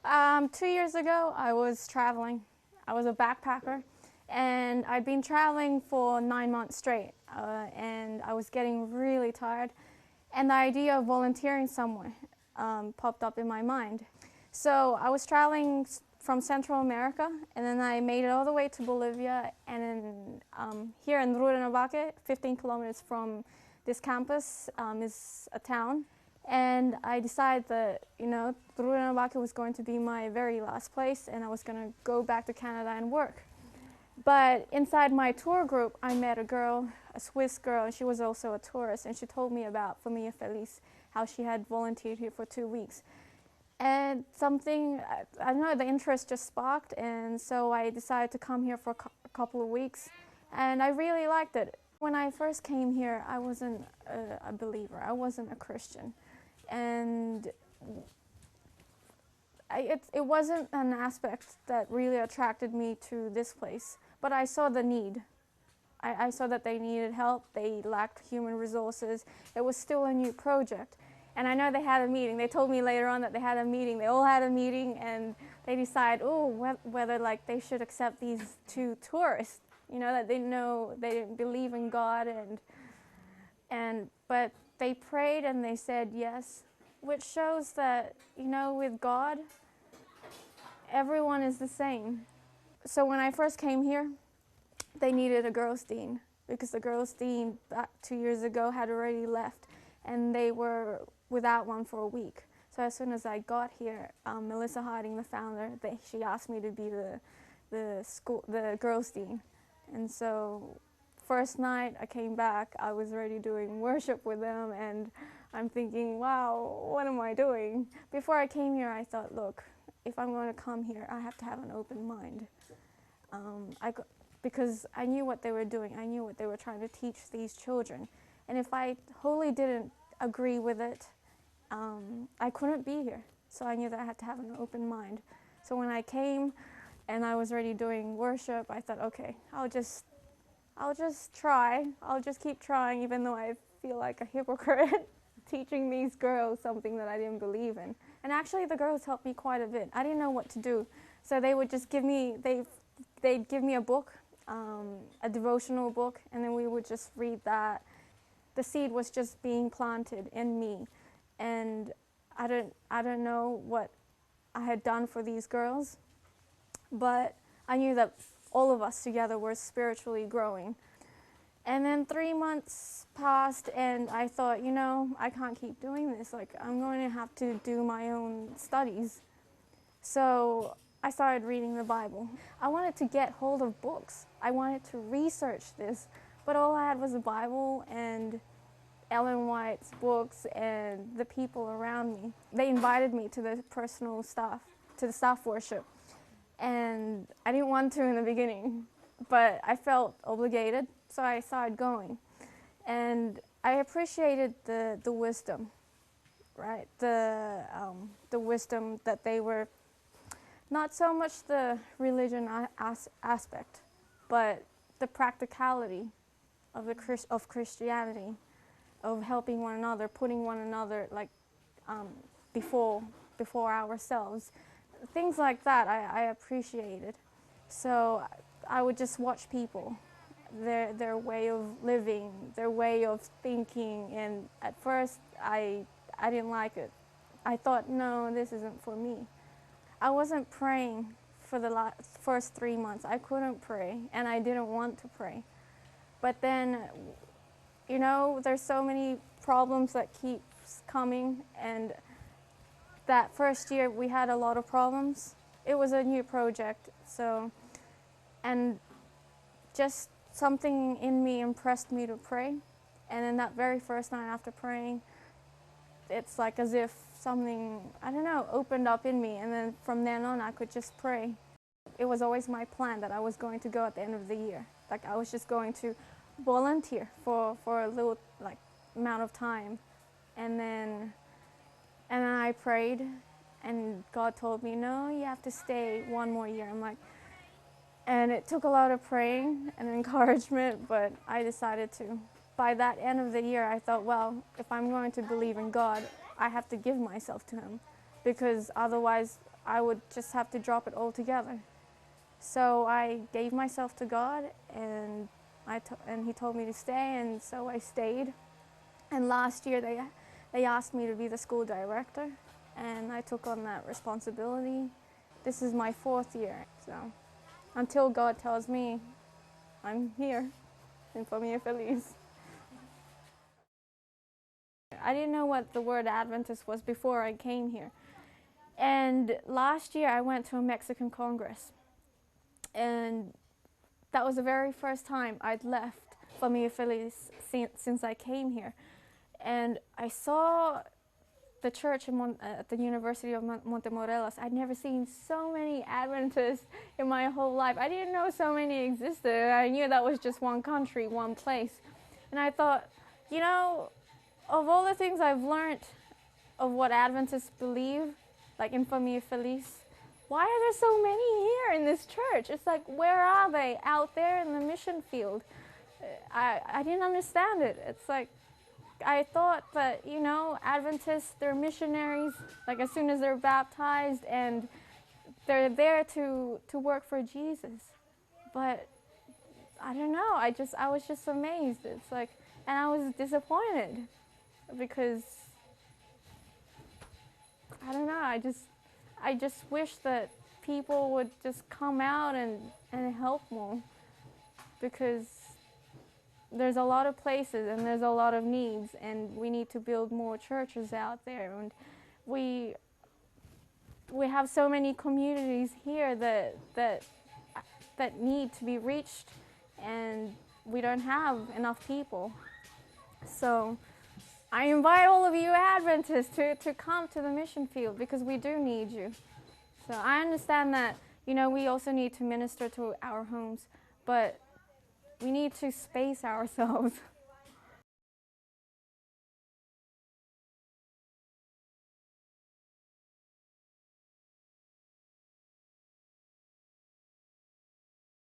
2 years ago, I was traveling. I was a backpacker, and I'd been traveling for 9 months straight, and I was getting really tired. And the idea of volunteering somewhere popped up in my mind. So I was traveling from Central America, and then I made it all the way to Bolivia, and then here in Rurrenabaque, 15 kilometers from this campus, is a town. And I decided that, Rurrenabaque was going to be my very last place, and I was going to go back to Canada and work. But inside my tour group, I met a girl, a Swiss girl, and she was also a tourist, and she told me about Familia Feliz, how she had volunteered here for 2 weeks. And something, I don't know, the interest just sparked, and so I decided to come here for a couple of weeks, and I really liked it. When I first came here, I wasn't a believer, I wasn't a Christian, and it wasn't an aspect that really attracted me to this place, but I saw the need. I saw that they needed help, they lacked human resources. It was still a new project. And I know they had a meeting. They told me later on that they had a meeting. They all had a meeting, and they decided, whether they should accept these two tourists. That they didn't believe in God, but they prayed and they said yes, which shows that with God, everyone is the same. So when I first came here, they needed a girls' dean because the girls' dean back 2 years ago had already left, and they were without one for a week. So as soon as I got here, Melissa Harding, the founder, she asked me to be the girls' dean. And so first night I came back, I was already doing worship with them, and I'm thinking, wow, what am I doing? Before I came here, I thought, look, if I'm going to come here, I have to have an open mind. Because I knew what they were doing. I knew what they were trying to teach these children. And if I wholly didn't agree with it, I couldn't be here. So I knew that I had to have an open mind. So when I came and I was already doing worship, I thought, okay, I'll just try. I'll just keep trying, even though I feel like a hypocrite teaching these girls something that I didn't believe in. And actually the girls helped me quite a bit. I didn't know what to do. So they would just they'd give me a book, a devotional book, and then we would just read that. The seed was just being planted in me, and I don't know what I had done for these girls, but I knew that all of us together were spiritually growing. And then 3 months passed, and I thought, I can't keep doing this. I'm going to have to do my own studies. So I started reading the Bible. I wanted to get hold of books. I wanted to research this, but all I had was the Bible and Ellen White's books and the people around me. They invited me to the personal staff, to the staff worship, and I didn't want to in the beginning, but I felt obligated, so I started going. And I appreciated the wisdom, right? The wisdom that they were, not so much the religion aspect, but the practicality of Christianity, of helping one another, putting one another before ourselves. Things like that I appreciated. So I would just watch people, their way of living, their way of thinking, and at first I didn't like it. I thought, no, this isn't for me. I wasn't praying for the first 3 months. I couldn't pray, and I didn't want to pray. But then, there's so many problems that keep coming, and that first year we had a lot of problems. It was a new project, and just something in me impressed me to pray. And then that very first night after praying, it's like as if something, opened up in me, and then from then on I could just pray. It was always my plan that I was going to go at the end of the year. I was just going to volunteer for a little amount of time, and then I prayed, and God told me, no, you have to stay one more year. And it took a lot of praying and encouragement, but I decided to. By that end of the year, I thought, well, if I'm going to believe in God, I have to give myself to Him, because otherwise I would just have to drop it all together. So I gave myself to God, and He told me to stay, and so I stayed. And last year they asked me to be the school director, and I took on that responsibility. This is my 4th year, so until God tells me I'm here in Familia Feliz. I didn't know what the word Adventist was before I came here. And last year I went to a Mexican Congress, and that was the very first time I'd left Familia Feliz since I came here. And I saw the church at the University of Montemorelos. I'd never seen so many Adventists in my whole life. I didn't know so many existed. I knew that was just one country, one place. And I thought, you know, of all the things I've learned of what Adventists believe, like in Familia Feliz, why are there so many here in this church? It's like, where are they? Out there in the mission field. I didn't understand it. It's like, I thought that, you know, Adventists, they're missionaries, like as soon as they're baptized, and they're there to work for Jesus. But I don't know, I was just amazed. It's like, and I was disappointed because, I don't know, I just wish that people would just come out and help more, because there's a lot of places and there's a lot of needs, and we need to build more churches out there. And we have so many communities here that need to be reached, and we don't have enough people. So I invite all of you Adventists to come to the mission field, because we do need you. So I understand that, you know, we also need to minister to our homes, but we need to space ourselves.